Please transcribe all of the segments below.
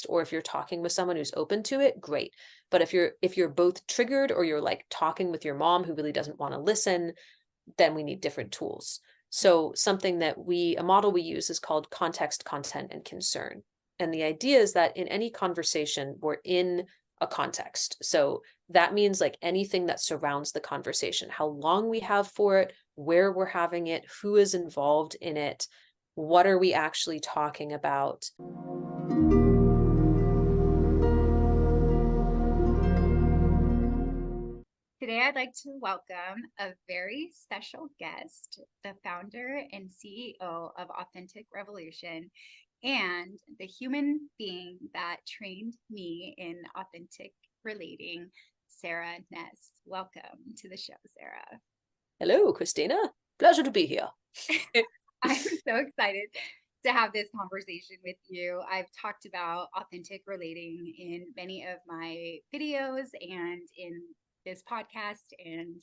or if you're talking with someone who's open to it, great. But if you're both triggered, or you're like talking with your mom who really doesn't want to listen, then we need different tools. So something that a model we use is called context, content, and concern. And the idea is that in any conversation, we're in a context. So that means like anything that surrounds the conversation, how long we have for it, where we're having it, who is involved in it, what are we actually talking about. Today, I'd like to welcome a very special guest, the founder and CEO of Authentic Revolution, and the human being that trained me in authentic relating, Sara Ness. Welcome to the show, Sara. Hello, Christina. Pleasure to be here. I'm so excited to have this conversation with you. I've talked about authentic relating in many of my videos and in this podcast. And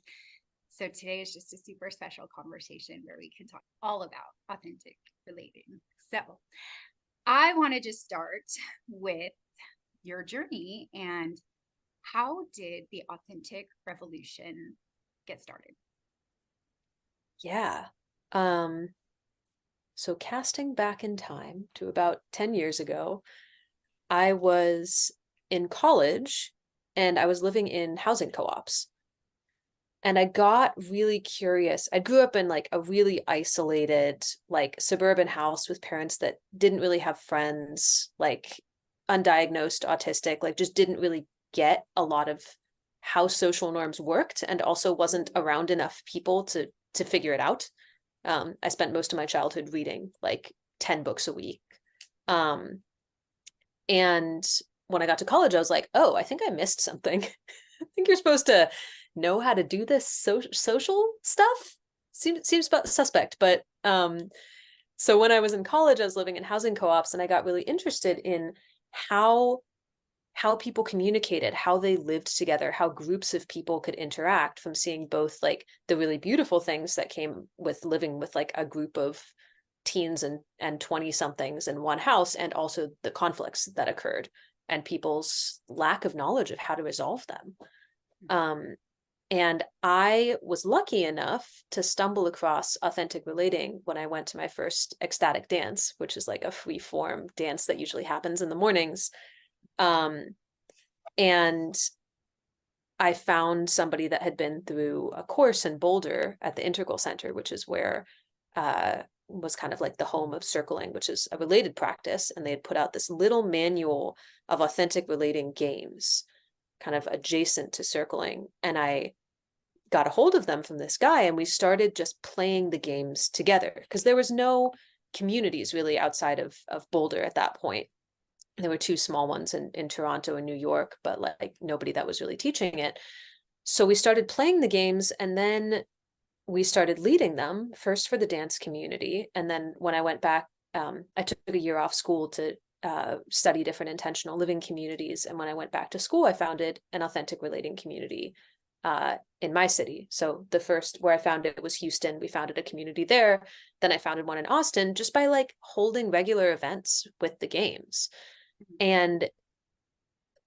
so today is just a super special conversation where we can talk all about authentic relating. So I want to just start with your journey and how did the authentic revolution get started? Yeah. So casting back in time to about 10 years ago, I was in college and I was living in housing co-ops. And I got really curious. I grew up in like a really isolated, like suburban house with parents that didn't really have friends, like undiagnosed autistic, like just didn't really get a lot of how social norms worked, and also wasn't around enough people to figure it out. I spent most of my childhood reading like 10 books a week. Um, and when I got to college, I was like, oh, I think I missed something. I think you're supposed to know how to do this social stuff. Seems suspect, but so when I was in college, I was living in housing co-ops, and I got really interested in how people communicated, how they lived together, how groups of people could interact, from seeing both like the really beautiful things that came with living with like a group of teens and 20 somethings in one house, and also the conflicts that occurred and people's lack of knowledge of how to resolve them. And I was lucky enough to stumble across authentic relating when I went to my first ecstatic dance, which is like a free form dance that usually happens in the mornings. And I found somebody that had been through a course in Boulder at the Integral Center, which is where was kind of like the home of circling, which is a related practice. And they had put out this little manual of authentic relating games, kind of adjacent to circling. And I got a hold of them from this guy, and we started just playing the games together, because there was no communities really outside of Boulder at that point. There were two small ones in Toronto and New York, but like nobody that was really teaching it. So we started playing the games, and then we started leading them, first for the dance community. And then when I went back, I took a year off school to study different intentional living communities. And when I went back to school, I founded an authentic relating community in my city. So the first where I found it was Houston. We founded a community there. Then I founded one in Austin, just by like holding regular events with the games. And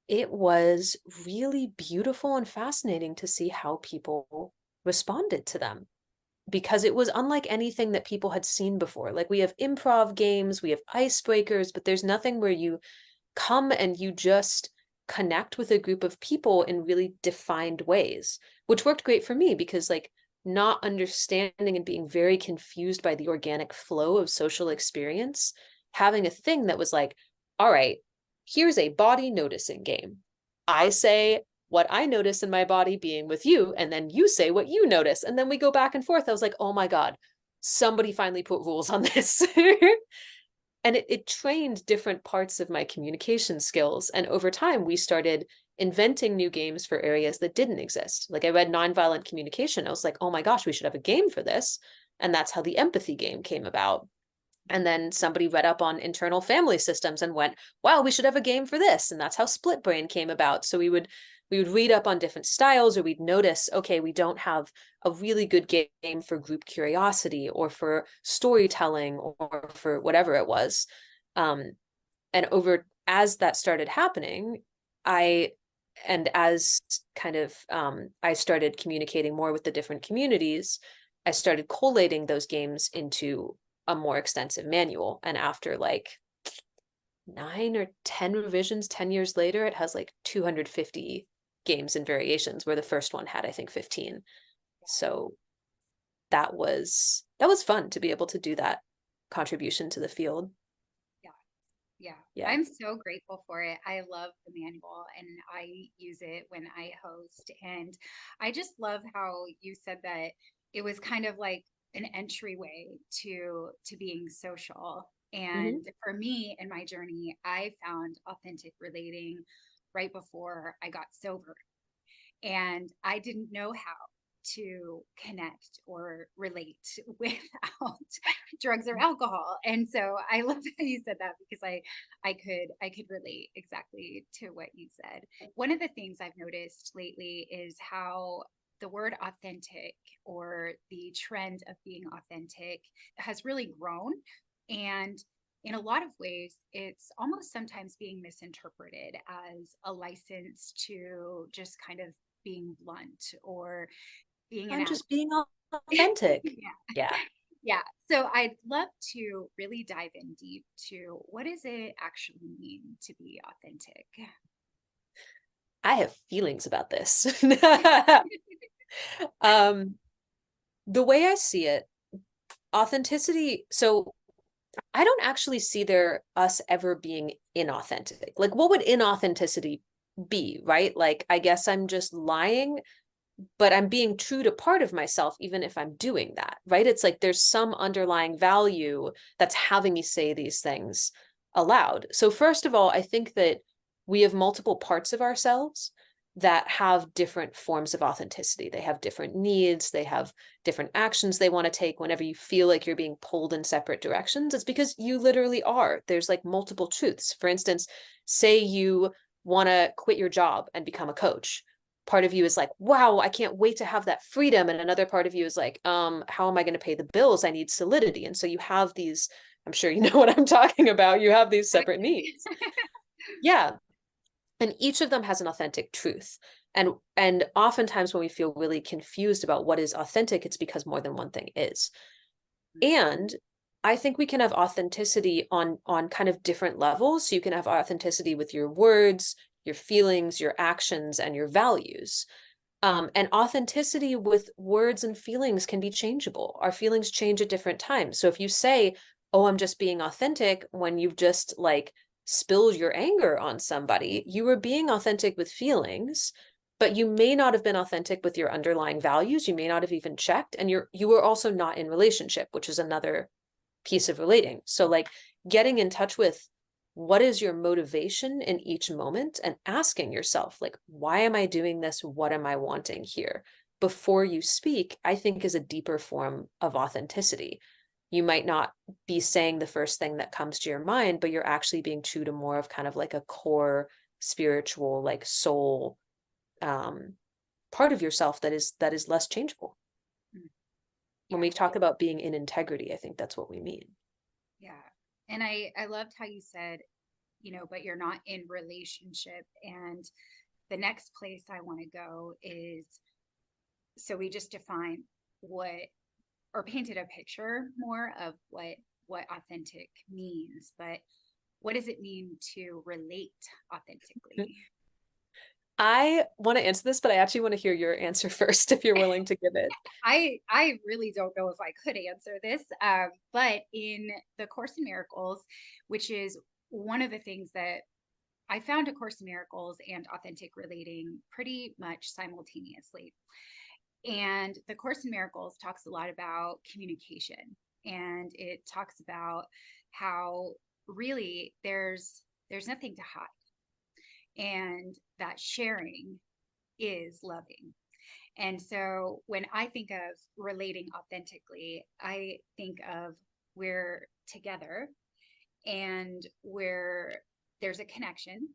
it was really beautiful and fascinating to see how people responded to them, because it was unlike anything that people had seen before. Like, we have improv games, we have icebreakers, but there's nothing where you come and you just connect with a group of people in really defined ways, which worked great for me, because like not understanding and being very confused by the organic flow of social experience, having a thing that was like, all right, here's a body noticing game. I say what I notice in my body being with you, and then you say what you notice, and then we go back and forth. I was like, oh my God, somebody finally put rules on this. And it trained different parts of my communication skills. And over time, we started inventing new games for areas that didn't exist. Like, I read Nonviolent Communication. I was like, oh my gosh, we should have a game for this. And that's how the empathy game came about. And then somebody read up on internal family systems and went, wow, we should have a game for this. And that's how Split Brain came about. So we would read up on different styles, or we'd notice, okay, we don't have a really good game for group curiosity or for storytelling or for whatever it was. And as that started happening, I and as kind of I started communicating more with the different communities, I started collating those games into a more extensive manual. And after like 9 or 10 revisions, 10 years later, it has like 250 games and variations, where the first one had, I think, 15. So that was fun to be able to do that contribution to the field. Yeah. Yeah. Yeah. I'm so grateful for it. I love the manual and I use it when I host. And I just love how you said that it was kind of like an entryway to being social. Hmm. And for me in my journey, I found authentic relating right before I got sober. And I didn't know how to connect or relate without drugs or alcohol. And so I love that you said that, because I could relate exactly to what you said. One of the things I've noticed lately is how the word authentic, or the trend of being authentic, has really grown. And in a lot of ways, it's almost sometimes being misinterpreted as a license to just kind of being blunt, or being an I'm ass. just being authentic. Yeah. Yeah. Yeah. So I'd love to really dive in deep to, what does it actually mean to be authentic? I have feelings about this. um, the way I see it, authenticity, so I don't actually see us ever being inauthentic. Like, what would inauthenticity be, right? Like, I guess I'm just lying, but I'm being true to part of myself, even if I'm doing that, right? It's like there's some underlying value that's having me say these things aloud. So, first of all, I think that we have multiple parts of ourselves that have different forms of authenticity. They have different needs, they have different actions they want to take. Whenever you feel like you're being pulled in separate directions, it's because you literally are. There's like multiple truths. For instance, say you want to quit your job and become a coach. Part of you is like, wow, I can't wait to have that freedom. And another part of you is like, how am I going to pay the bills? I need solidity. And so you have these, I'm sure you know what I'm talking about. You have these separate needs. Yeah. And each of them has an authentic truth. And oftentimes when we feel really confused about what is authentic, it's because more than one thing is. And I think we can have authenticity on kind of different levels. So you can have authenticity with your words, your feelings, your actions, and your values. And authenticity with words and feelings can be changeable. Our feelings change at different times. So if you say, oh, I'm just being authentic, when you've just like spilled your anger on somebody, you were being authentic with feelings, but you may not have been authentic with your underlying values. You may not have even checked. And you were also not in relationship, which is another piece of relating. So like getting in touch with what is your motivation in each moment, and asking yourself, like, why am I doing this? What am I wanting here? Before you speak, I think is a deeper form of authenticity. You might not be saying the first thing that comes to your mind, but you're actually being true to more of kind of like a core spiritual, like soul um, part of yourself that is less changeable. When Yeah. we talk about being in integrity, I think that's what we mean. Yeah. And I loved how you said, but you're not in relationship. And the next place I want to go is, so we just defined what, or painted a picture more of what authentic means, but what does it mean to relate authentically? I want to answer this, but I actually want to hear your answer first, if you're willing to give it. I really don't know if I could answer this, but in the Course in Miracles, which is one of the things that I found, A Course in Miracles and authentic relating pretty much simultaneously. And the Course in Miracles talks a lot about communication, and it talks about how really there's nothing to hide, and that sharing is loving. And so when I think of relating authentically, I think of, we're together and where there's a connection,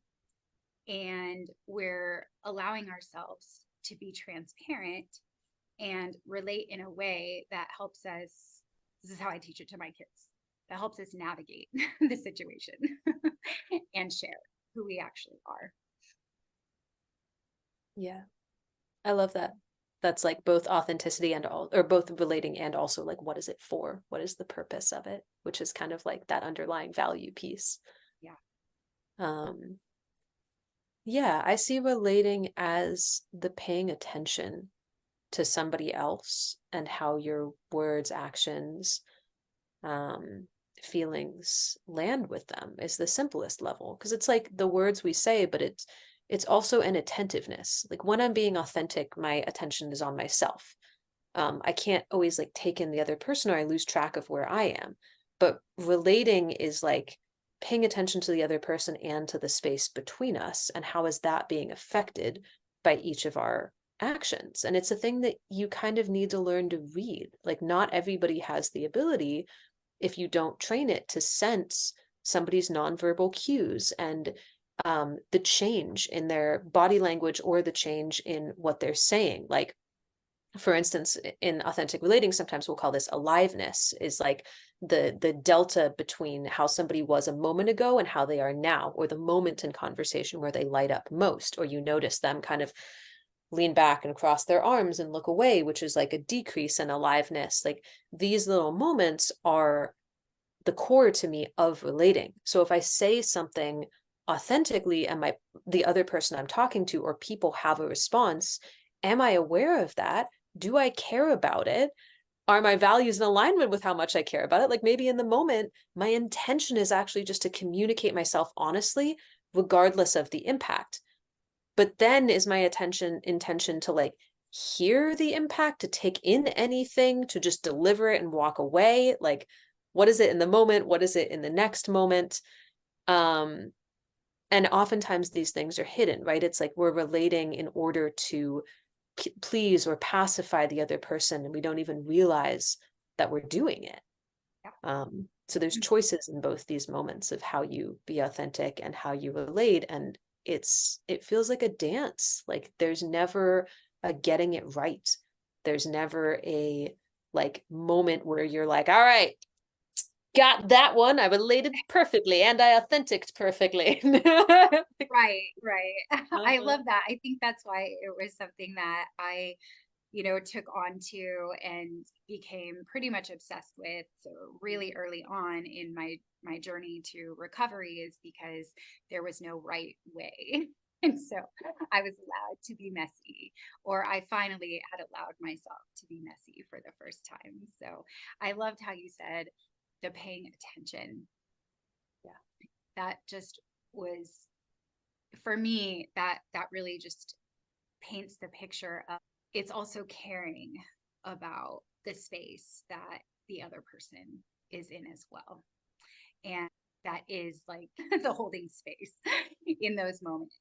and we're allowing ourselves to be transparent and relate in a way that helps us. This is how I teach it to my kids. that helps us navigate the situation and share who we actually are. Yeah. I love that. That's like both authenticity and all, or both relating and also like, what is it for? What is the purpose of it? Which is kind of like that underlying value piece. Yeah. Um, yeah, I see relating as the paying attention to somebody else and how your words, actions, um, feelings land with them is the simplest level. Because it's like the words we say, but it's also an attentiveness. Like when I'm being authentic, my attention is on myself. I can't always like take in the other person or I lose track of where I am. But relating is like paying attention to the other person and to the space between us. And how is that being affected by each of our actions? And it's a thing that you kind of need to learn to read. Like, not everybody has the ability, if you don't train it, to sense somebody's nonverbal cues and the change in their body language or the change in what they're saying. Like, for instance, in authentic relating, sometimes we'll call this aliveness, is like the delta between how somebody was a moment ago and how they are now, or the moment in conversation where they light up most, or you notice them kind of lean back and cross their arms and look away, which is like a decrease in aliveness. Like, these little moments are the core to me of relating. So if I say something authentically and the other person I'm talking to or people have a response, am I aware of that? Do I care about it? Are my values in alignment with how much I care about it? Like, maybe in the moment, my intention is actually just to communicate myself honestly, regardless of the impact. But then is my intention to like hear the impact, to take in anything, to just deliver it and walk away? Like, what is it in the moment? What is it in the next moment? And oftentimes these things are hidden, right? It's like we're relating in order to please or pacify the other person, and we don't even realize that we're doing it. So there's choices in both these moments of how you be authentic and how you relate, and it feels like a dance. Like, there's never a getting it right. There's never a like moment where you're like, all right, got that one. I related perfectly and I authenticked perfectly. Right, right. I love that. I think that's why it was something that I, took on to and became pretty much obsessed with so really early on in my journey to recovery, is because there was no right way. And so I was allowed to be messy, or I finally had allowed myself to be messy for the first time. So I loved how you said the paying attention. Yeah. That just was, for me, that really just paints the picture of, it's also caring about the space that the other person is in as well. And that is like the holding space in those moments.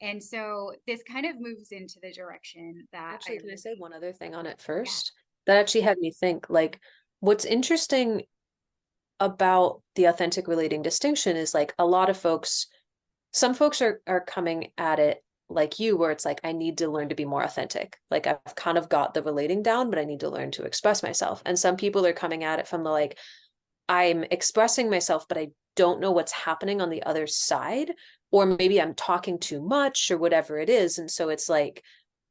And so this kind of moves into the direction that Actually, can I say one other thing on it yeah, first? That actually had me think, like, what's interesting about the authentic relating distinction is like a lot of folks, some folks are coming at it like you, where it's like, I need to learn to be more authentic. Like, I've kind of got the relating down, but I need to learn to express myself. And some people are coming at it from the like, I'm expressing myself, but I don't know what's happening on the other side, or maybe I'm talking too much or whatever it is. And so it's like,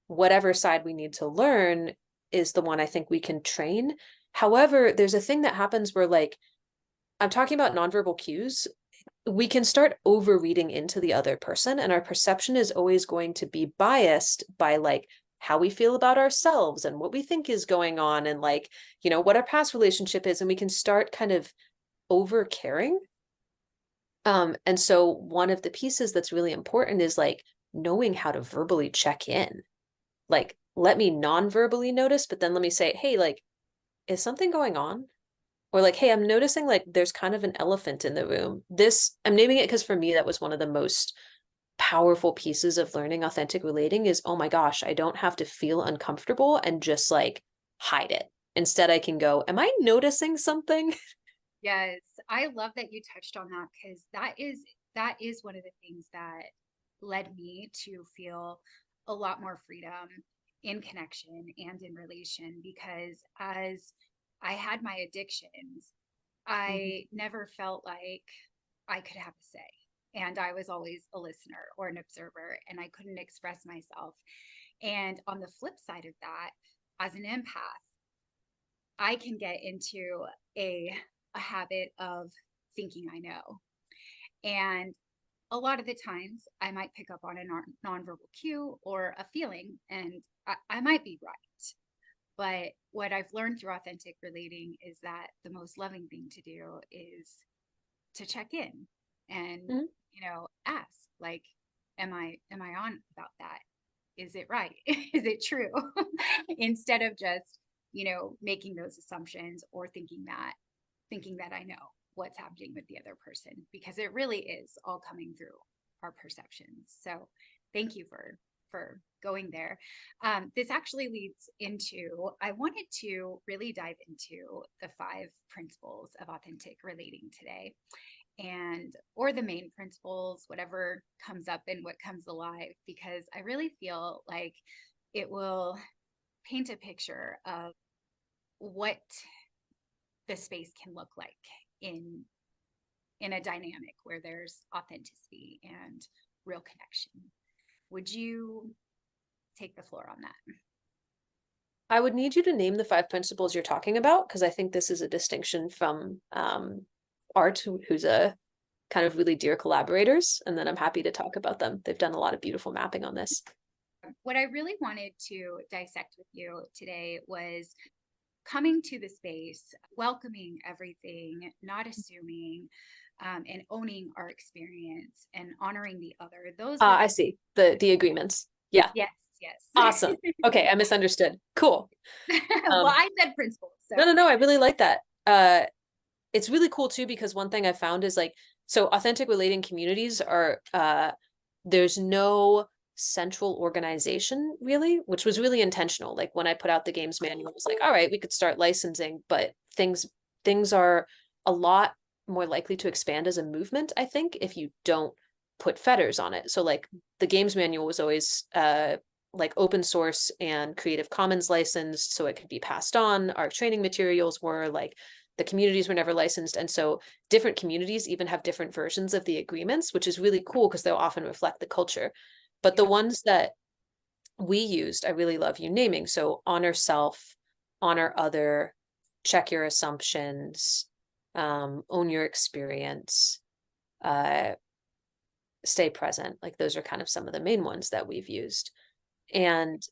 whatever side we need to learn is the one I think we can train. However, there's a thing that happens where, like, I'm talking about nonverbal cues. We can start overreading into the other person, and our perception is always going to be biased by like how we feel about ourselves and what we think is going on, and like, what our past relationship is, and we can start kind of over caring. And so one of the pieces that's really important is like knowing how to verbally check in. Like, let me non-verbally notice, but then let me say, hey, like, is something going on? Or like, hey, I'm noticing like there's kind of an elephant in the room. This, I'm naming it because for me, that was one of the most powerful pieces of learning authentic relating is, oh my gosh, I don't have to feel uncomfortable and just like hide it. Instead, I can go, am I noticing something? yes, I love that you touched on that, because that is one of the things that led me to feel a lot more freedom in connection and in relation, because as I had my addictions, I never felt like I could have a say. And I was always a listener or an observer, and I couldn't express myself. And on the flip side of that, as an empath, I can get into a habit of thinking I know. And a lot of the times I might pick up on a nonverbal cue or a feeling, and I might be right. But what I've learned through authentic relating is that the most loving thing to do is to check in and, Mhm. ask, like, am I on about that? Is it right? Is it true? Instead of just, making those assumptions or thinking that I know what's happening with the other person, because it really is all coming through our perceptions. So thank you for going there. This actually leads into, I wanted to really dive into the 5 principles of authentic relating today, and or the main principles, whatever comes up and what comes alive, because I really feel like it will paint a picture of what the space can look like in a dynamic where there's authenticity and real connection. Would you take the floor on that? I would need you to name the 5 principles you're talking about, because I think this is a distinction from Art, who's a kind of really dear collaborators, and then I'm happy to talk about them. They've done a lot of beautiful mapping on this. What I really wanted to dissect with you today was coming to the space, welcoming everything, not assuming, and owning our experience and honoring the other. Those were I see the agreements. Yeah. yes, yes. Awesome. Okay, I misunderstood. Cool. Well, I said principles, so No, I really like that. It's really cool too, because one thing I found is like, so authentic relating communities are there's no central organization really, which was really intentional. Like when I put out the games manual, it was like, all right, we could start licensing, but things are a lot more likely to expand as a movement, I think, if you don't put fetters on it. So like the games manual was always like open source and Creative Commons licensed, so it could be passed on. Our training materials were like, the communities were never licensed. And so different communities even have different versions of the agreements, which is really cool because they'll often reflect the culture. But the ones that we used, I really love you naming. So honor self, honor other, check your assumptions, own your experience, uh, stay present. Like those are kind of some of the main ones that we've used. And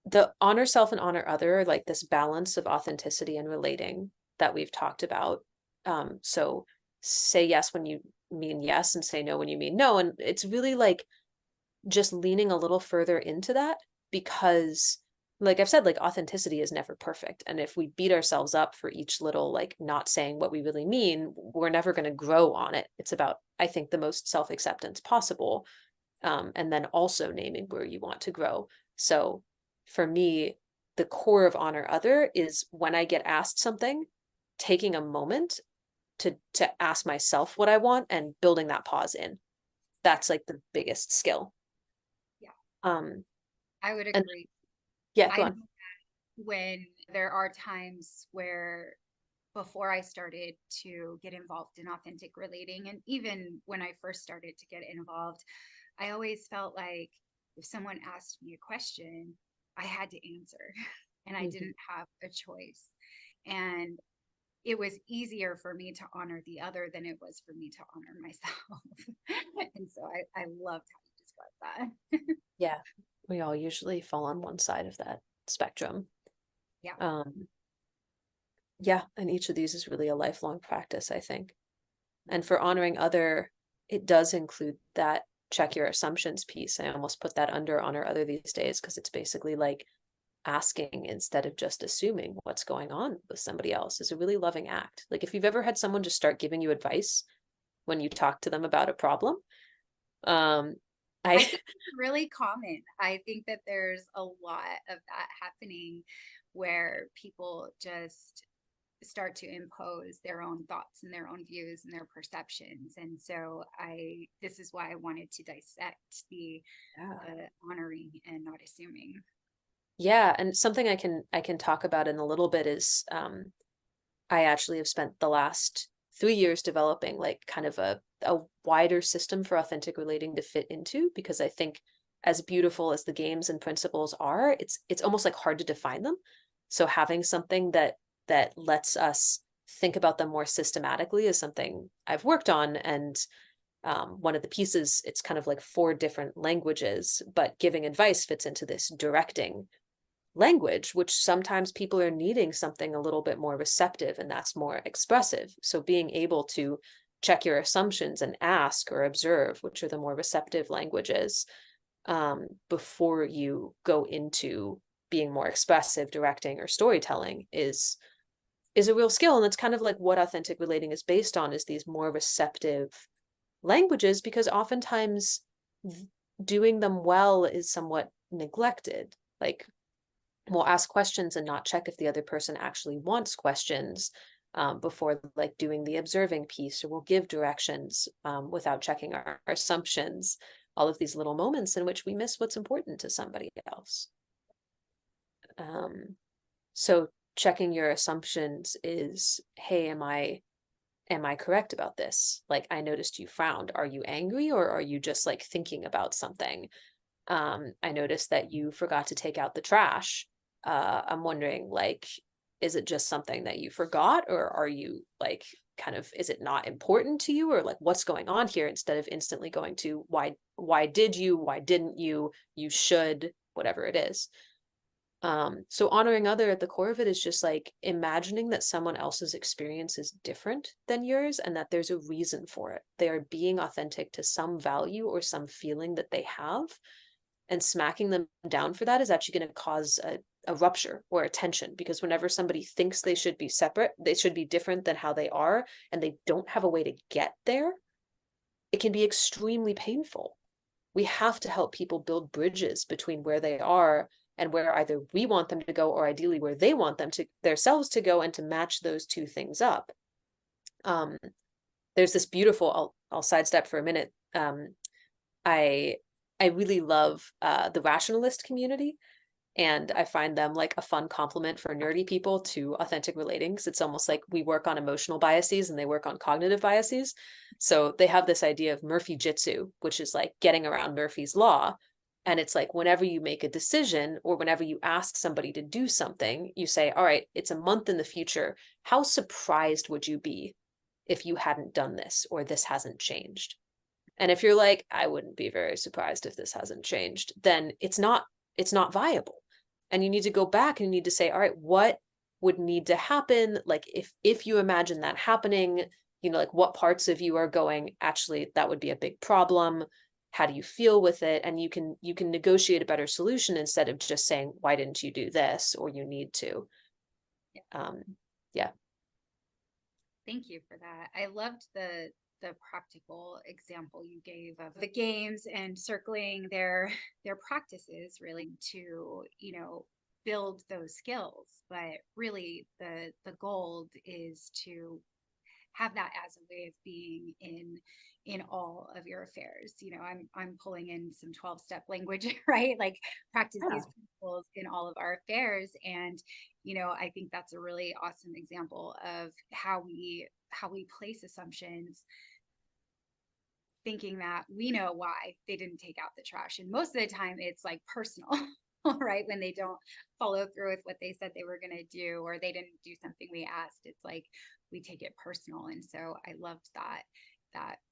the honor self and honor other, like this balance of authenticity and relating that we've talked about. So say yes when you mean yes and say no when you mean no. And it's really like just leaning a little further into that, because like I've said, like authenticity is never perfect. And if we beat ourselves up for each little like not saying what we really mean, we're never going to grow on it. It's about, I think, the most self-acceptance possible. And then also naming where you want to grow. So for me, the core of honor other is when I get asked something, taking a moment to ask myself what I want and building that pause in. That's like the biggest skill. yeah, Um, I would and agree. yeah, go I know on. when there are times where before I started to get involved in authentic relating, and even when I first started to get involved, I always felt like if someone asked me a question, I had to answer and I Mhm. didn't have a choice. And it was easier for me to honor the other than it was for me to honor myself. And so I loved how you described that. Yeah, we all usually fall on one side of that spectrum. Yeah. Um, yeah, and each of these is really a lifelong practice, I think. And for honoring other, it does include that check your assumptions piece. I almost put that under honor other these days, because it's basically like asking instead of just assuming what's going on with somebody else is a really loving act. Like if you've ever had someone just start giving you advice when you talk to them about a problem, um, I I think it's really common. I think that there's a lot of that happening where people just start to impose their own thoughts and their own views and their perceptions. And so this is why I wanted to dissect yeah. the honoring and not assuming. Yeah, and something I can talk about in a little bit is I actually have spent the last 3 years developing like kind of a wider system for authentic relating to fit into, because I think as beautiful as the games and principles are, it's almost like hard to define them. So having something that lets us think about them more systematically is something I've worked on. And one of the pieces, it's kind of like 4 different languages, but giving advice fits into this directing language, which sometimes people are needing something a little bit more receptive and that's more expressive. So being able to check your assumptions and ask or observe, which are the more receptive languages, before you go into being more expressive, directing, or storytelling is a real skill. And that's kind of like what authentic relating is based on, is these more receptive languages, because oftentimes doing them well is somewhat neglected. Like, we'll ask questions and not check if the other person actually wants questions, before like doing the observing piece, or we'll give directions without checking our assumptions. All of these little moments in which we miss what's important to somebody else. So checking your assumptions is, hey, am I correct about this? Like, I noticed you frowned. Are you angry, or are you just like thinking about something? I noticed that you forgot to take out the trash. I'm wondering, like, is it just something that you forgot, or are you like kind of, is it not important to you, or like what's going on here, instead of instantly going to why did you, why didn't you, you should, whatever it is. So honoring other at the core of it is just like imagining that someone else's experience is different than yours and that there's a reason for it. They are being authentic to some value or some feeling that they have, and smacking them down for that is actually going to cause a rupture or a tension, because whenever somebody thinks they should be separate, they should be different than how they are, and they don't have a way to get there, it can be extremely painful. We have to help people build bridges between where they are and where either we want them to go, or ideally where they want them to themselves to go, and to match those two things up. There's this beautiful, I'll sidestep for a minute. I really love the rationalist community, and I find them like a fun complement for nerdy people to authentic relating, because it's almost like we work on emotional biases and they work on cognitive biases. So they have this idea of Murphy Jitsu, which is like getting around Murphy's law. And it's like whenever you make a decision, or whenever you ask somebody to do something, you say, all right, it's a month in the future. How surprised would you be if you hadn't done this, or this hasn't changed? And if you're like, I wouldn't be very surprised if this hasn't changed, then it's not viable. And you need to go back and you need to say, all right, what would need to happen? Like if you imagine that happening, you know, like what parts of you are going, actually, that would be a big problem. How do you feel with it? And you can negotiate a better solution, instead of just saying, why didn't you do this? Or you need to. Yeah. Thank you for that. I loved the practical example you gave of the games and circling their practices really to, build those skills. But really the goal is to have that as a way of being in all of your affairs. I'm pulling in some 12-step language, right? Like practice Yeah. these principles in all of our affairs. And I think that's a really awesome example of how we place assumptions, thinking that we know why they didn't take out the trash. And most of the time it's like personal, right? When they don't follow through with what they said they were going to do, or they didn't do something we asked, it's like we take it personal. And so I loved that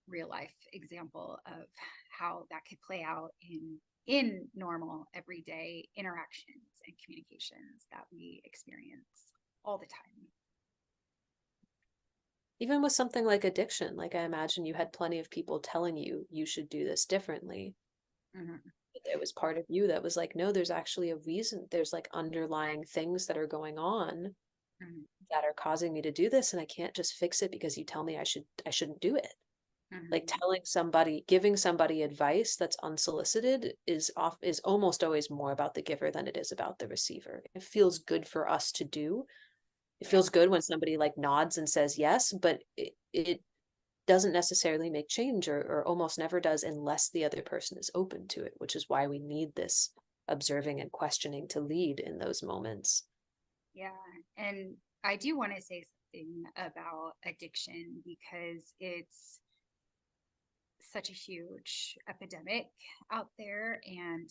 real life example of how that could play out in normal everyday interactions and communications that we experience all the time. Even with something like addiction, like I imagine you had plenty of people telling you you should do this differently. Mm-hmm. But there was part of you that was like, no, there's actually a reason. There's like underlying things that are going on Mm-hmm. that are causing me to do this, and I can't just fix it because you tell me I shouldn't do it. Like Mm-hmm. telling somebody, giving somebody advice that's unsolicited is almost always more about the giver than it is about the receiver. It feels good for us to do. It Yeah. feels good when somebody like nods and says yes, but it doesn't necessarily make change, or almost never does, unless the other person is open to it, which is why we need this observing and questioning to lead in those moments. Yeah. And I do want to say thing about addiction, because it's such a huge epidemic out there. And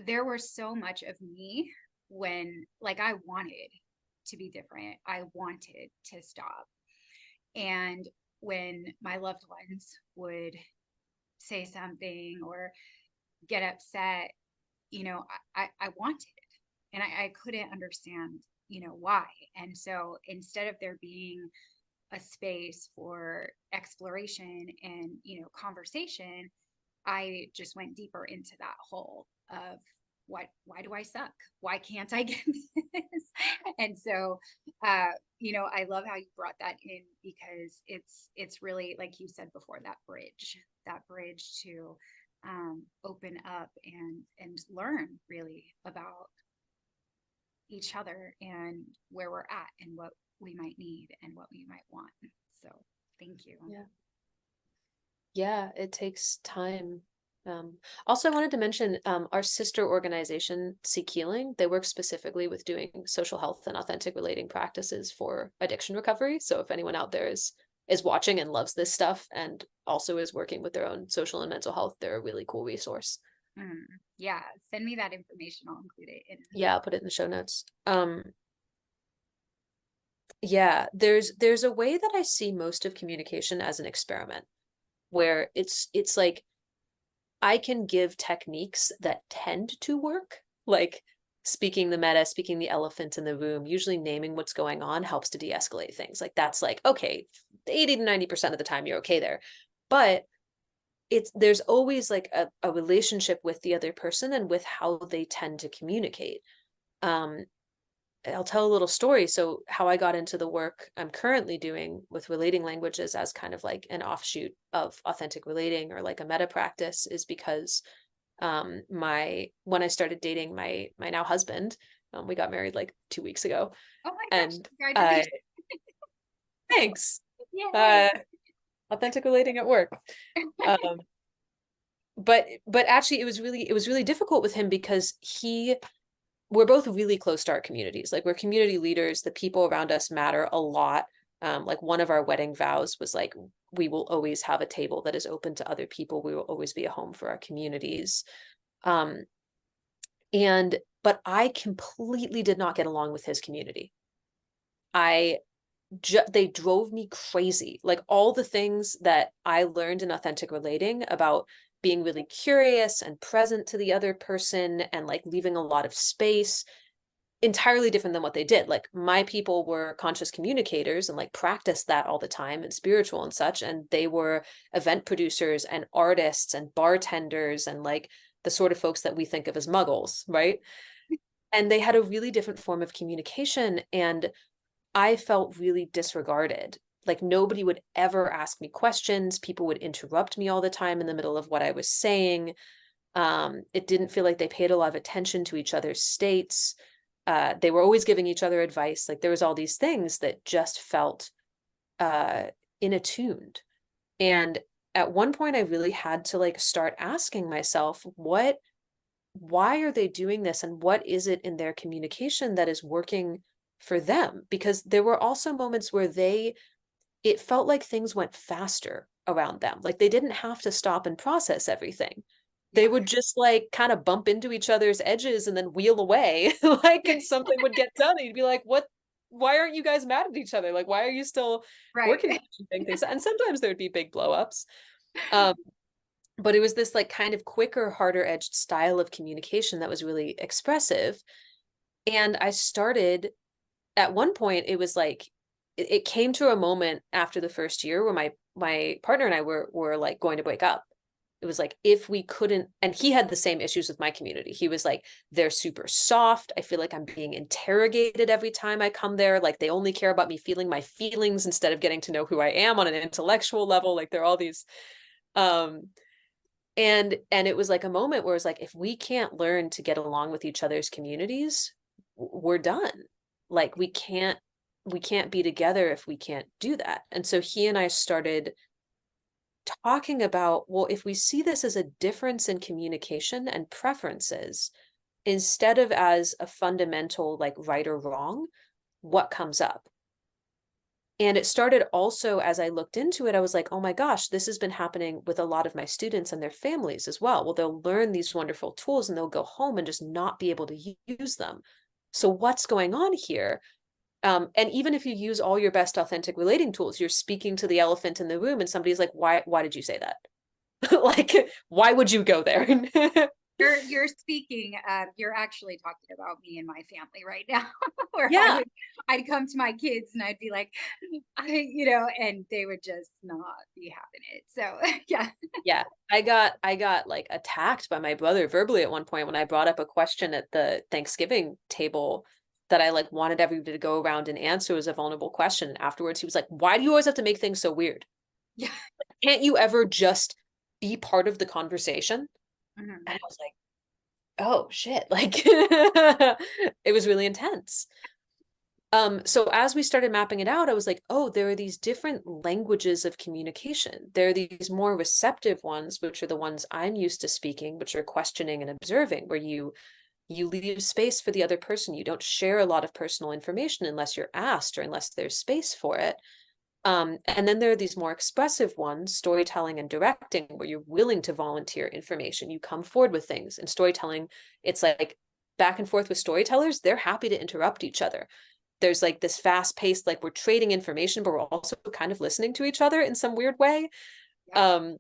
there was so much of me when, like, I wanted to be different. I wanted to stop. And when my loved ones would say something or get upset, I wanted it, and I couldn't understand, why. And so instead of there being a space for exploration and, conversation, I just went deeper into that hole of why do I suck? Why can't I get this? And so, I love how you brought that in, because it's really, like you said before, that bridge to open up and learn really about each other and where we're at and what we might need and what we might want. So thank you. Yeah, it takes time. Also, I wanted to mention our sister organization, Seek Healing. They work specifically with doing social health and authentic relating practices for addiction recovery. So if anyone out there is watching and loves this stuff and also is working with their own social and mental health, they're a really cool resource. Yeah, send me that information. I'll include it in. Yeah, I'll put it in the show notes. Yeah, there's a way that I see most of communication as an experiment, where it's like I can give techniques that tend to work, like speaking the meta, speaking the elephant in the room, usually naming what's going on helps to de-escalate things. Like that's like, okay, 80 to 90% of the time you're okay there. But there's always like a relationship with the other person and with how they tend to communicate. I'll tell a little story. So how I got into the work I'm currently doing with relating languages as kind of like an offshoot of authentic relating, or like a meta practice, is because when I started dating my now husband, we got married like 2 weeks ago. Oh my gosh, And congratulations. thanks. Yay. Authentic relating at work. Um, but actually it was really difficult with him because we're both really close to our communities. Like, we're community leaders. The people around us matter a lot. Like, one of our wedding vows was like, we will always have a table that is open to other people. We will always be a home for our communities. But I completely did not get along with his community. They drove me crazy. Like, all the things that I learned in authentic relating about being really curious and present to the other person and like leaving a lot of space, entirely different than what they did. Like, my people were conscious communicators and like practiced that all the time and spiritual and such. And they were event producers and artists and bartenders and like the sort of folks that we think of as muggles, right? And they had a really different form of communication. And I felt really disregarded. Like, nobody would ever ask me questions. People would interrupt me all the time in the middle of what I was saying. It didn't feel like they paid a lot of attention to each other's states. They were always giving each other advice. Like, there was all these things that just felt inattuned. And at one point I really had to like start asking myself, why are they doing this? And what is it in their communication that is working for them? Because there were also moments where it felt like things went faster around them. Like, they didn't have to stop and process everything. They would just like kind of bump into each other's edges and then wheel away, like, and something would get done. And you'd be like, why aren't you guys mad at each other? Like, why are you still working on things? And sometimes there'd be big blow ups. But it was this like kind of quicker, harder edged style of communication that was really expressive. And I started, at one point, it was like, it came to a moment after the first year where my partner and I were like going to break up. It was like, if we couldn't, and he had the same issues with my community. He was like, they're super soft. I feel like I'm being interrogated every time I come there. Like, they only care about me feeling my feelings instead of getting to know who I am on an intellectual level. Like, there are all these, and it was like a moment where it's like, if we can't learn to get along with each other's communities, we're done. Like, we can't be together if we can't do that. And so he and I started talking about, well, if we see this as a difference in communication and preferences, instead of as a fundamental like right or wrong, what comes up. And it started also, as I looked into it, I was like, oh my gosh, this has been happening with a lot of my students and their families as well. Well, they'll learn these wonderful tools and they'll go home and just not be able to use them. So what's going on here? And even if you use all your best authentic relating tools, you're speaking to the elephant in the room and somebody's like, why did you say that? Like, why would you go there? You're speaking, you're actually talking about me and my family right now, where Yeah. I'd come to my kids and I'd be like, and they would just not be having it. So yeah. Yeah. I got like attacked by my brother verbally at one point when I brought up a question at the Thanksgiving table that I like wanted everybody to go around and answer as a vulnerable question. And afterwards he was like, why do you always have to make things so weird? Yeah. Can't you ever just be part of the conversation? Mhm. And I was like, oh shit. Like it was really intense. So as we started mapping it out, I was like, oh, there are these different languages of communication. There are these more receptive ones, which are the ones I'm used to speaking, which are questioning and observing, where you leave space for the other person. You don't share a lot of personal information unless you're asked or unless there's space for it. And then there are these more expressive ones, storytelling and directing, where you're willing to volunteer information. You come forward with things. And storytelling, it's like back and forth with storytellers, they're happy to interrupt each other. There's like this fast paced, like we're trading information, but we're also kind of listening to each other in some weird way. Yeah. Um,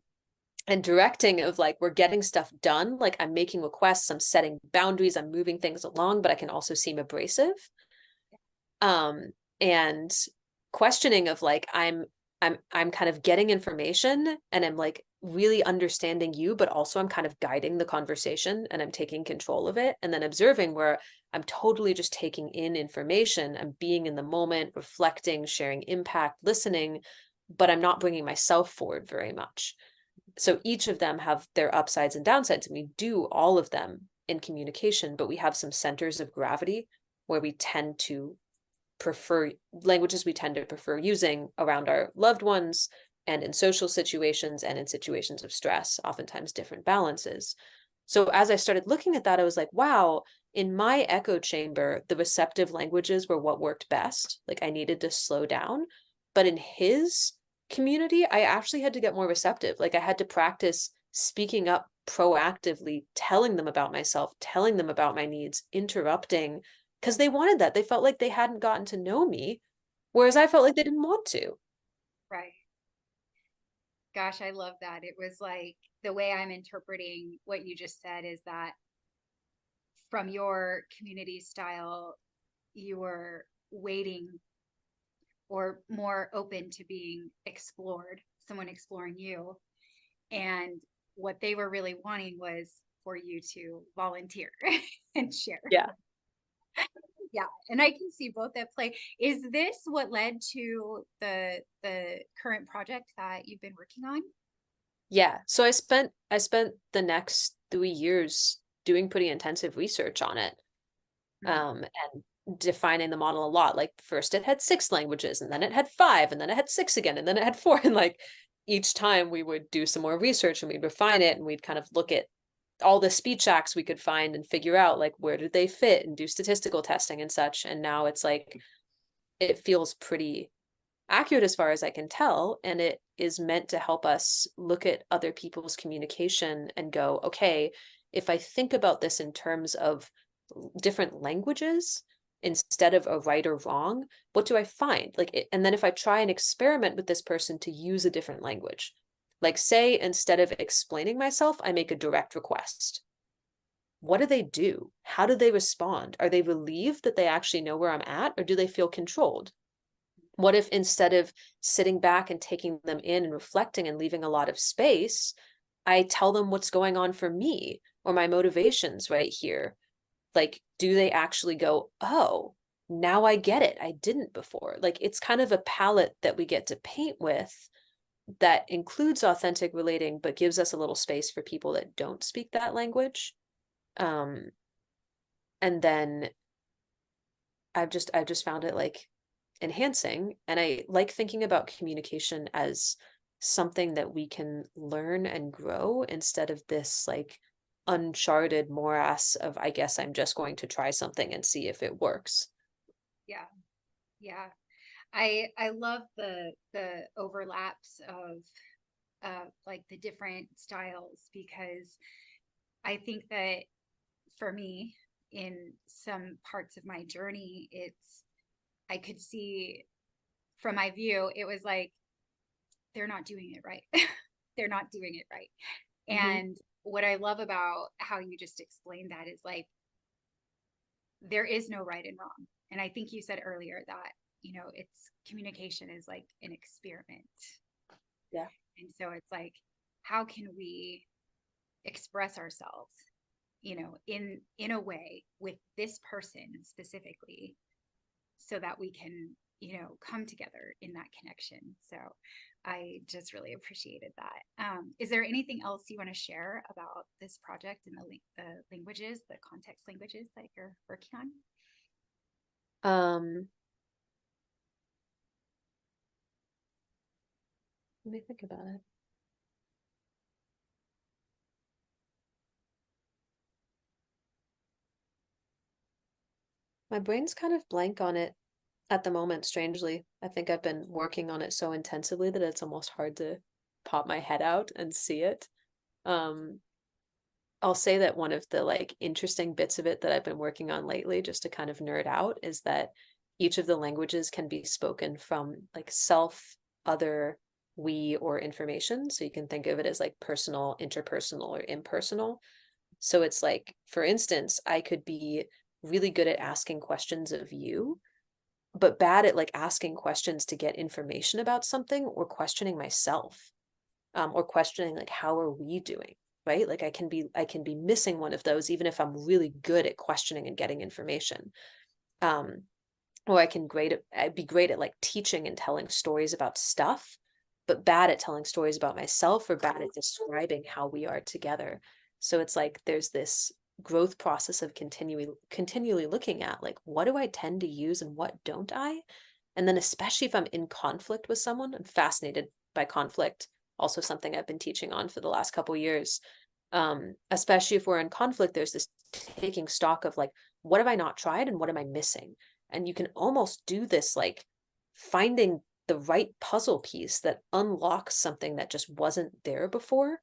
and directing of like we're getting stuff done, like I'm making requests, I'm setting boundaries, I'm moving things along, but I can also seem abrasive. um and questioning of like I'm kind of getting information and I'm like really understanding you, but also I'm kind of guiding the conversation and I'm taking control of it. And then observing, where I'm totally just taking in information, I'm being in the moment, reflecting, sharing impact, listening, but I'm not bringing myself forward very much. So each of them have their upsides and downsides, and we do all of them in communication, but we have some centers of gravity where we tend to prefer languages we tend to prefer using around our loved ones and in social situations and in situations of stress, oftentimes different balances. So as I started looking at that, I was like, wow, in my echo chamber, the receptive languages were what worked best. Like I needed to slow down. But in his community, I actually had to get more receptive. Like I had to practice speaking up proactively, telling them about myself, telling them about my needs, interrupting, because they wanted that. They felt like they hadn't gotten to know me, whereas I felt like they didn't want to. Right. Gosh, I love that. It was like the way I'm interpreting what you just said is that from your community style, you were waiting or more open to being explored, someone exploring you. And what they were really wanting was for you to volunteer and share. Yeah. Yeah, and I can see both at play. Is this what led to the current project that you've been working on? Yeah. So I spent the next 3 years doing pretty intensive research on it. Mhm. And defining the model a lot. Like first it had 6 languages, and then it had 5, and then it had 6 again, and then it had 4. And like each time we would do some more research and we'd refine it and we'd kind of look at all the speech acts we could find and figure out like where did they fit and do statistical testing and such. And now it's like it feels pretty accurate as far as I can tell. And it is meant to help us look at other people's communication and go, okay, if I think about this in terms of different languages instead of a right or wrong, what do I find? Like, and then if I try and experiment with this person to use a different language, like say, instead of explaining myself, I make a direct request. What do they do? How do they respond? Are they relieved that they actually know where I'm at, or do they feel controlled? What if instead of sitting back and taking them in and reflecting and leaving a lot of space, I tell them what's going on for me or my motivations right here? Like, do they actually go, oh, now I get it. I didn't before. Like, it's kind of a palette that we get to paint with that includes authentic relating, but gives us a little space for people that don't speak that language. Um, and then I've just found it like enhancing. And I like thinking about communication as something that we can learn and grow instead of this like uncharted morass of, I guess I'm just going to try something and see if it works. Yeah. Yeah. I love the overlaps of like the different styles, because I think that for me, in some parts of my journey, I could see from my view, it was like they're not doing it right. They're not doing it right. Hmm. And what I love about how you just explained that is like there is no right and wrong. And I think you said earlier that, it's communication is like an experiment. Yeah. And so it's like, how can we express ourselves, in a way with this person specifically, so that we can, come together in that connection. So I just really appreciated that. Is there anything else you want to share about this project and the languages, the context languages that you're working on? Um, Let me think about it. My brain's kind of blank on it at the moment, strangely. I think I've been working on it so intensively that it's almost hard to pop my head out and see it. Um, I'll say that one of the like interesting bits of it that I've been working on lately, just to kind of nerd out, is that each of the languages can be spoken from like self, other, we, or information. So you can think of it as like personal, interpersonal, or impersonal. So it's like, for instance, I could be really good at asking questions of you, but bad at like asking questions to get information about something, or questioning myself, or questioning like how are we doing, right? Like I can be missing one of those even if I'm really good at questioning and getting information. um or I'd be great at like teaching and telling stories about stuff, but bad at telling stories about myself, or bad at describing how we are together. So it's like there's this growth process of continually looking at like, what do I tend to use and what don't I? And then especially if I'm in conflict with someone, I'm fascinated by conflict, also something I've been teaching on for the last couple years. Especially if we're in conflict, there's this taking stock of like, what have I not tried and what am I missing? And you can almost do this like finding the right puzzle piece that unlocks something that just wasn't there before.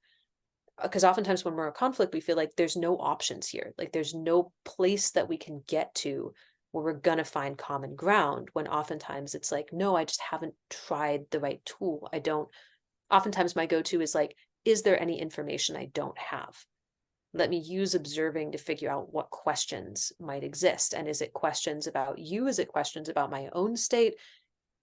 Because oftentimes when we're in conflict, we feel like there's no options here. Like there's no place that we can get to where we're gonna find common ground, when oftentimes it's like, no, I just haven't tried the right tool. I don't, oftentimes my go-to is like, is there any information I don't have? Let me use observing to figure out what questions might exist. And is it questions about you? Is it questions about my own state?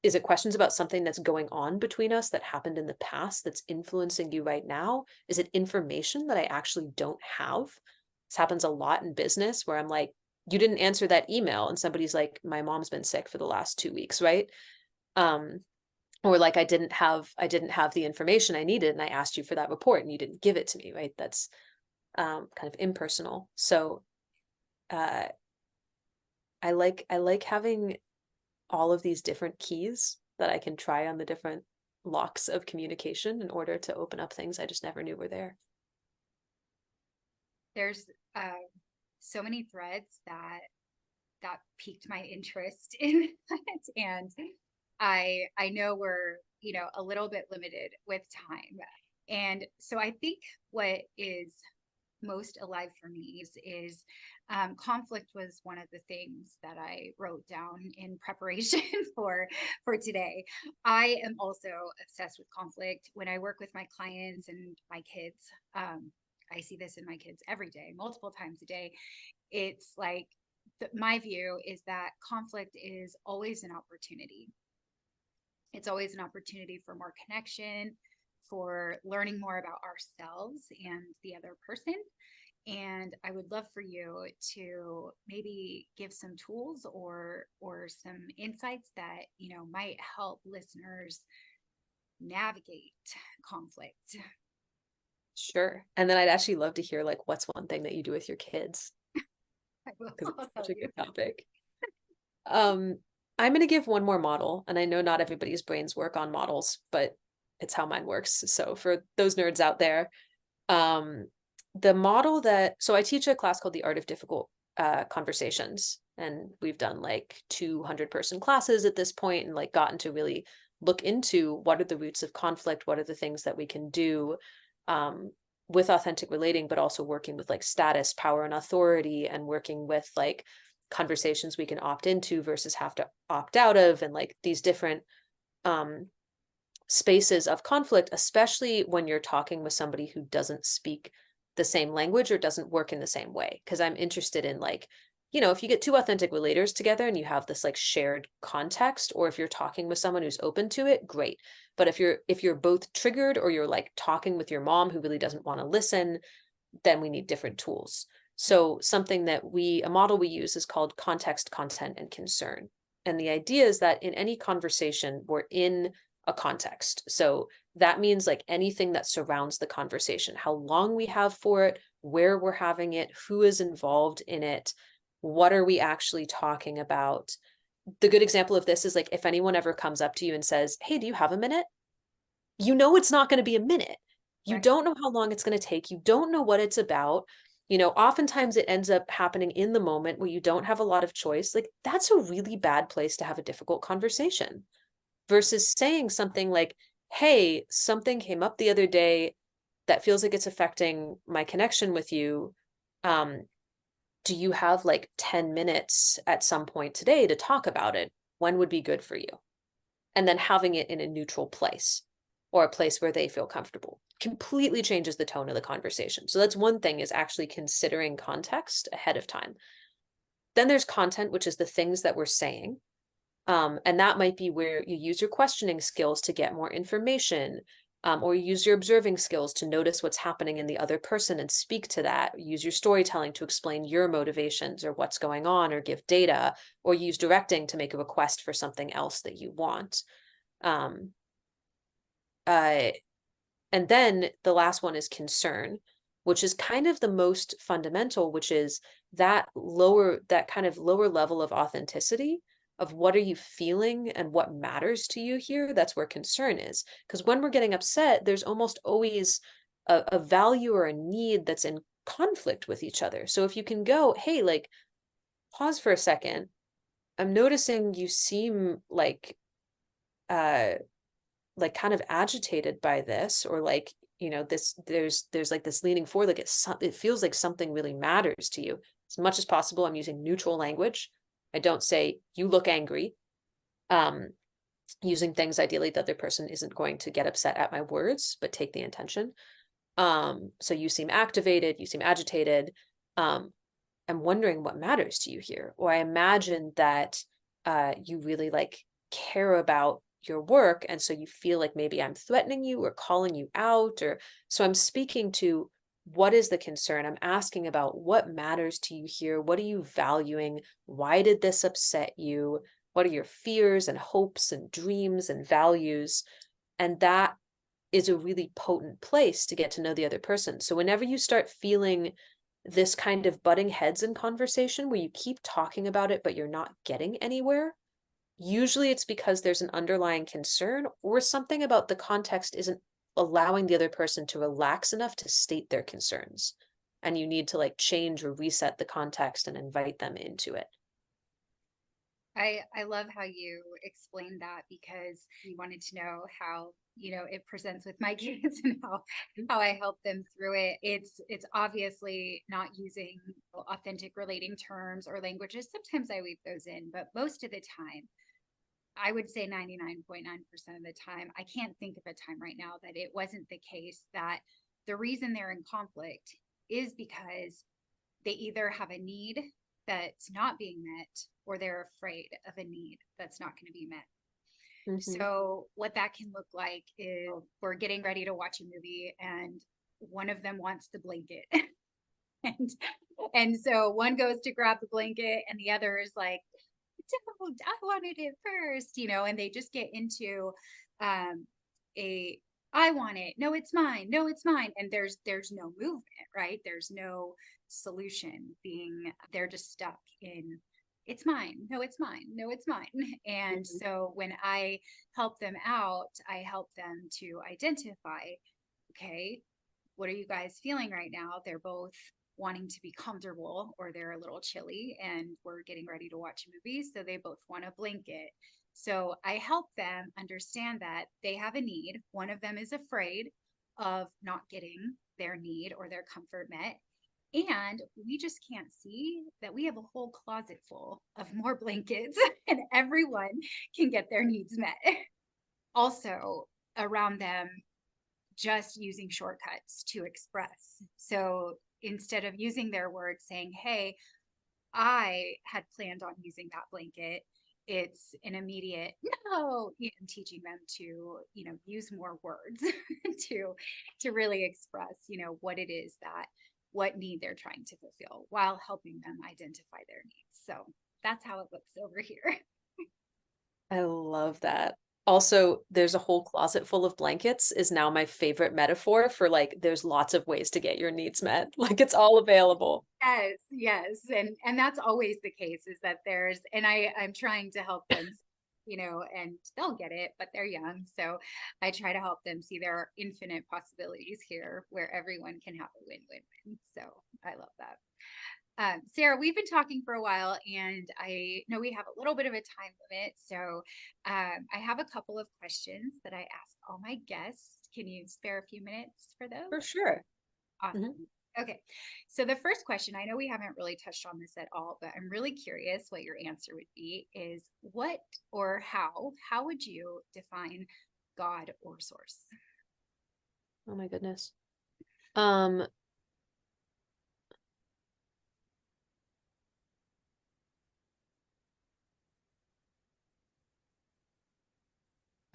Is it questions about something that's going on between us that happened in the past that's influencing you right now? Is it information that I actually don't have? This happens a lot in business where I'm like, you didn't answer that email. And somebody's like, my mom's been sick for the last 2 weeks, right? Um, or like I didn't have the information I needed and I asked you for that report and you didn't give it to me, right? That's kind of impersonal. So uh, I like having all of these different keys that I can try on the different locks of communication in order to open up things I just never knew were there. There's so many threads that piqued my interest in that. And I know we're, a little bit limited with time. And so I think what is most alive for me is conflict was one of the things that I wrote down in preparation for today. I am also obsessed with conflict. When I work with my clients and my kids, I see this in my kids every day, multiple times a day. It's like my view is that conflict is always an opportunity. It's always an opportunity for more connection, for learning more about ourselves and the other person. And I would love for you to maybe give some tools or some insights that, might help listeners navigate conflict. Sure. And then I'd actually love to hear like what's one thing that you do with your kids, I will, because it's I'll such tell a you. good topic. Um, I'm going to give one more model, and I know not everybody's brains work on models, but it's how mine works. So for those nerds out there, um, the model that, so I teach a class called The Art of Difficult Conversations. And we've done like 200-person classes at this point, and like gotten to really look into what are the roots of conflict, what are the things that we can do with authentic relating, but also working with like status, power, and authority, and working with like conversations we can opt into versus have to opt out of, and like these different spaces of conflict, especially when you're talking with somebody who doesn't speak the same language or doesn't work in the same way. Because I'm interested in like, if you get two authentic relators together and you have this like shared context, or if you're talking with someone who's open to it, great. But if you're both triggered, or you're like talking with your mom who really doesn't want to listen, then we need different tools. So a model we use is called context, content, and concern. And the idea is that in any conversation, we're in a context. So that means like anything that surrounds the conversation, how long we have for it, where we're having it, who is involved in it, what are we actually talking about. The good example of this is like if anyone ever comes up to you and says, hey, do you have a minute? It's not going to be a minute. You Right. don't know how long it's going to take. You don't know what it's about. Oftentimes it ends up happening in the moment where you don't have a lot of choice. Like that's a really bad place to have a difficult conversation versus saying something like, hey, something came up the other day that feels like it's affecting my connection with you. Do you have like 10 minutes at some point today to talk about it? When would be good for you? And then having it in a neutral place, or a place where they feel comfortable, completely changes the tone of the conversation. So that's one thing, is actually considering context ahead of time. Then there's content, which is the things that we're saying. And that might be where you use your questioning skills to get more information, or you use your observing skills to notice what's happening in the other person and speak to that. Use your storytelling to explain your motivations or what's going on, or give data, or use directing to make a request for something else that you want. Um, uh, and then the last one is concern, which is kind of the most fundamental, which is that kind of lower level of authenticity of what are you feeling and what matters to you here. That's where concern is. Because when we're getting upset, there's almost always a value or a need that's in conflict with each other. So if you can go, hey, like, pause for a second. I'm noticing you seem uh like kind of agitated by this, or like there's like this leaning forward, like it feels like something really matters to you. As much as possible, I'm using neutral language. I don't say you look angry, um using things ideally the other person isn't going to get upset at my words, but take the intention. So you seem activated, you seem agitated. I'm wondering what matters to you here, or I imagine that you really like care about your work, and so you feel like maybe I'm threatening you or calling you out, or so I'm speaking to what is the concern. I'm asking about what matters to you here. What are you valuing? Why did this upset you? What are your fears and hopes and dreams and values? And that is a really potent place to get to know the other person. So whenever you start feeling this kind of butting heads in conversation where you keep talking about it but you're not getting anywhere, usually it's because there's an underlying concern, or something about the context isn't allowing the other person to relax enough to state their concerns, and you need to like change or reset the context and invite them into it. I love how you explained that, because you wanted to know how, it presents with my kids and how I help them through it. It's obviously not using authentic relating terms or languages. Sometimes I weave those in, but most of the time, I would say 99.9% of the time, I can't think of a time right now that it wasn't the case, that the reason they're in conflict is because they either have a need that's not being met, or they're afraid of a need that's not going to be met. Mm-hmm. So what that can look like is we're getting ready to watch a movie and one of them wants the blanket. and and so one goes to grab the blanket and the other is like, don't, I wanted it first, and they just get into a I want it. No, it's mine. No, it's mine. And there's no movement, right? There's no solution being, they're just stuck in it's mine. No, it's mine. No, it's mine. And Mm-hmm. so when I help them out, I help them to identify, okay, what are you guys feeling right now? They're both wanting to be comfortable, or they're a little chilly and we're getting ready to watch a movie. So they both want a blanket. So I help them understand that they have a need. One of them is afraid of not getting their need or their comfort met. And we just can't see that we have a whole closet full of more blankets and everyone can get their needs met. Also, around them, just using shortcuts to express. So instead of using their words saying, hey, I had planned on using that blanket, it's an immediate no. I'm teaching them to, use more words to really express, what it is what need they're trying to fulfill while helping them identify their needs. So that's how it looks over here. I love that. Also, there's a whole closet full of blankets is now my favorite metaphor for like, there's lots of ways to get your needs met. Like it's all available. Yes. And that's always the case, is that I'm trying to help them, and they'll get it, but they're young. So I try to help them see there are infinite possibilities here where everyone can have a win-win-win. So I love that. Sara, we've been talking for a while, and I know we have a little bit of a time limit. So I have a couple of questions that I ask all my guests. Can you spare a few minutes for those? For sure. Awesome. Mm-hmm. Okay. So the first question, I know we haven't really touched on this at all, but I'm really curious what your answer would be, is what or how would you define God or source? Oh my goodness.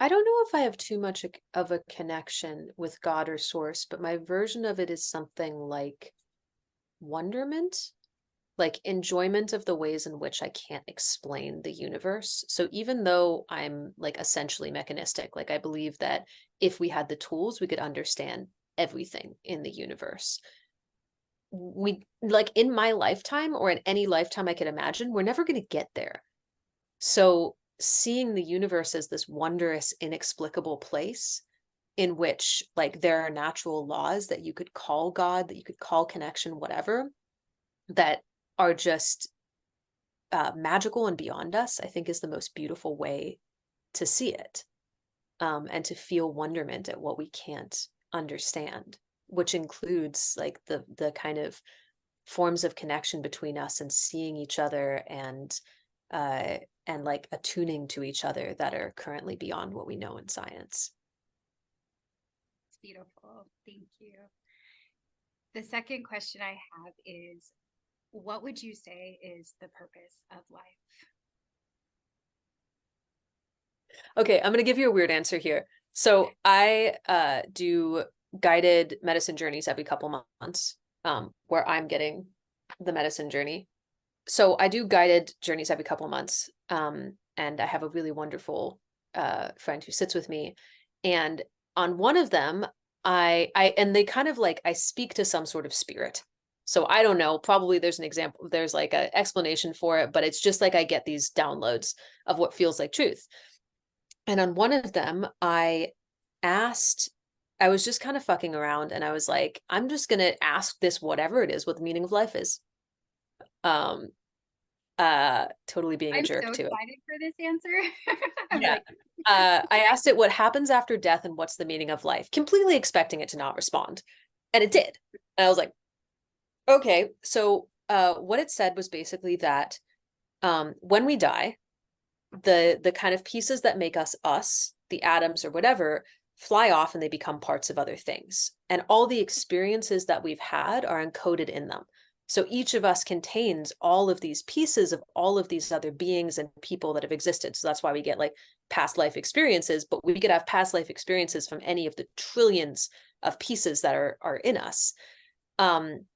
I don't know if I have too much of a connection with God or source, but my version of it is something like wonderment, like enjoyment of the ways in which I can't explain the universe. So even though I'm like essentially mechanistic, like I believe that if we had the tools, we could understand everything in the universe. We like in my lifetime or in any lifetime I could imagine, we're never going to get there. So seeing the universe as this wondrous, inexplicable place in which like there are natural laws that you could call God, that you could call connection, whatever, that are just magical and beyond us, I think is the most beautiful way to see it, and to feel wonderment at what we can't understand, which includes like the kind of forms of connection between us and seeing each other and like attuning to each other that are currently beyond what we know in science. It's beautiful. Thank you. The second question I have is, what would you say is the purpose of life? Okay, I'm going to give you a weird answer here. So I do guided medicine journeys every couple months, where I'm getting the medicine journey. So I do guided journeys every couple months, and I have a really wonderful friend who sits with me. And on one of them, and they kind of like, I speak to some sort of spirit. So I don't know, probably there's an example, there's like an explanation for it, but it's just like I get these downloads of what feels like truth. And on one of them, I was just kind of fucking around and I was like, I'm just going to ask this, whatever it is, what the meaning of life is. Um, totally being a I'm jerk so to it. excited for this answer. I'm Yeah. like, I asked it what happens after death and what's the meaning of life, completely expecting it to not respond. And it did. And I was like, okay. So what it said was basically that when we die, the kind of pieces that make us, the atoms or whatever, fly off and they become parts of other things. And all the experiences that we've had are encoded in them. So each of us contains all of these pieces of all of these other beings and people that have existed. So that's why we get like past life experiences, but we could have past life experiences from any of the trillions of pieces that are in us. And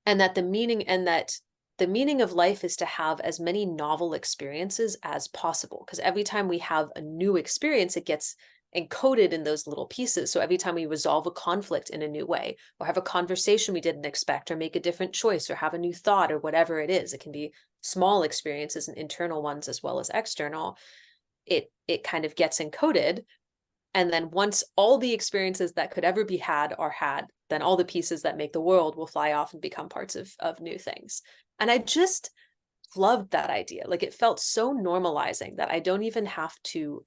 that the meaning of life is to have as many novel experiences as possible. Because every time we have a new experience, it gets encoded in those little pieces. So every time we resolve a conflict in a new way, or have a conversation we didn't expect, or make a different choice, or have a new thought, or whatever it is, it can be small experiences and internal ones as well as external. It kind of gets encoded. And then once all the experiences that could ever be had are had, then all the pieces that make the world will fly off and become parts of new things. And I just loved that idea. Like, it felt so normalizing that I don't even have to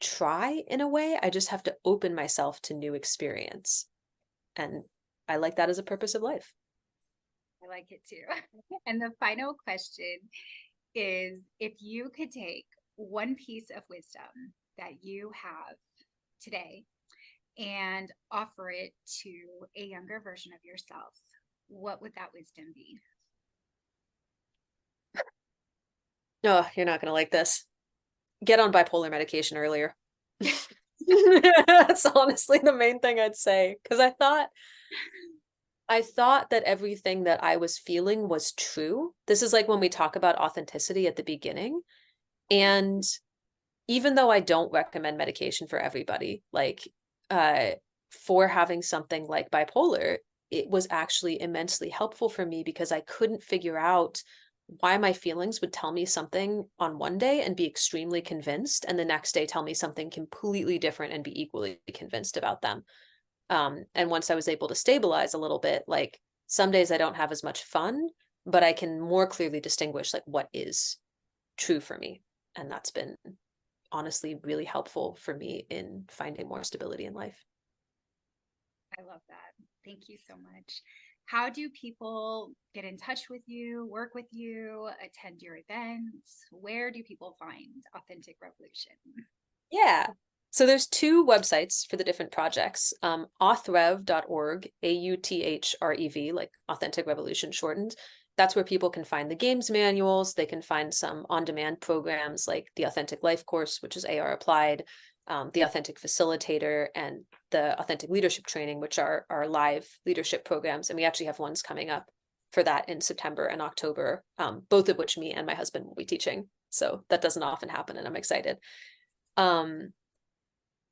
try in a way. I just have to open myself to new experience. And I like that as a purpose of life. I like it too. And the final question is, if you could take one piece of wisdom that you have today and offer it to a younger version of yourself, what would that wisdom be? Oh, you're not going to like this. Get on bipolar medication earlier. That's honestly the main thing I'd say. Because I thought that everything that I was feeling was true. This is like when we talk about authenticity at the beginning. And even though I don't recommend medication for everybody, like for having something like bipolar, it was actually immensely helpful for me because I couldn't figure out why my feelings would tell me something on one day and be extremely convinced, and the next day tell me something completely different and be equally convinced about them. And once I was able to stabilize a little bit, like some days I don't have as much fun, but I can more clearly distinguish like what is true for me. And that's been honestly really helpful for me in finding more stability in life. I love that. Thank you so much. How do people get in touch with you, work with you, attend your events? Where do people find Authentic Revolution? Yeah. So there's two websites for the different projects. Authrev.org, AUTHREV, like Authentic Revolution shortened. That's where people can find the games manuals. They can find some on-demand programs like the Authentic Life course, which is AR applied, the Authentic Facilitator, and the Authentic Leadership Training, which are live leadership programs. And we actually have ones coming up for that in September and October, both of which me and my husband will be teaching. So that doesn't often happen, and I'm excited.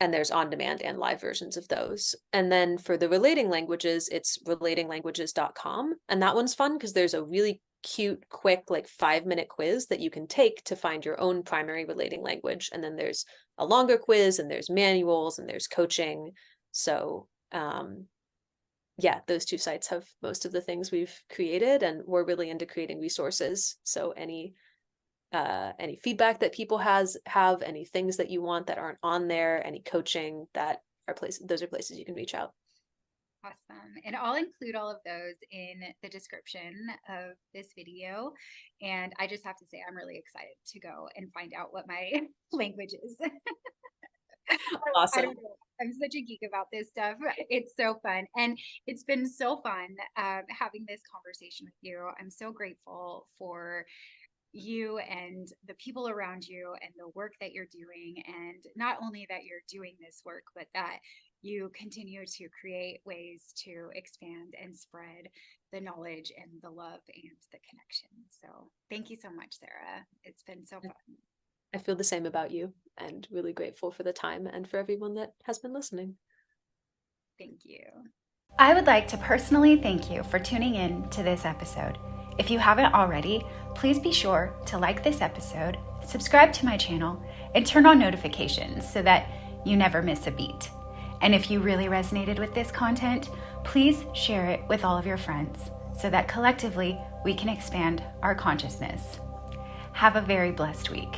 And there's on-demand and live versions of those. And then for the relating languages, it's relatinglanguages.com. And that one's fun because there's a really cute, quick, like 5-minute quiz that you can take to find your own primary relating language. And then there's a longer quiz, and there's manuals, and there's coaching. So yeah, those two sites have most of the things we've created, and we're really into creating resources. So any feedback that people have, any things that you want that aren't on there, any coaching, those are places you can reach out. Awesome. And I'll include all of those in the description of this video. And I just have to say, I'm really excited to go and find out what my language is. Awesome. I don't know. I'm such a geek about this stuff. It's so fun. And it's been so fun having this conversation with you. I'm so grateful for you and the people around you and the work that you're doing. And not only that you're doing this work, but that you continue to create ways to expand and spread the knowledge and the love and the connection. So thank you so much, Sara. It's been so fun. I feel the same about you, and really grateful for the time and for everyone that has been listening. Thank you. I would like to personally thank you for tuning in to this episode. If you haven't already, please be sure to like this episode, subscribe to my channel, and turn on notifications so that you never miss a beat. And if you really resonated with this content, please share it with all of your friends so that collectively we can expand our consciousness. Have a very blessed week.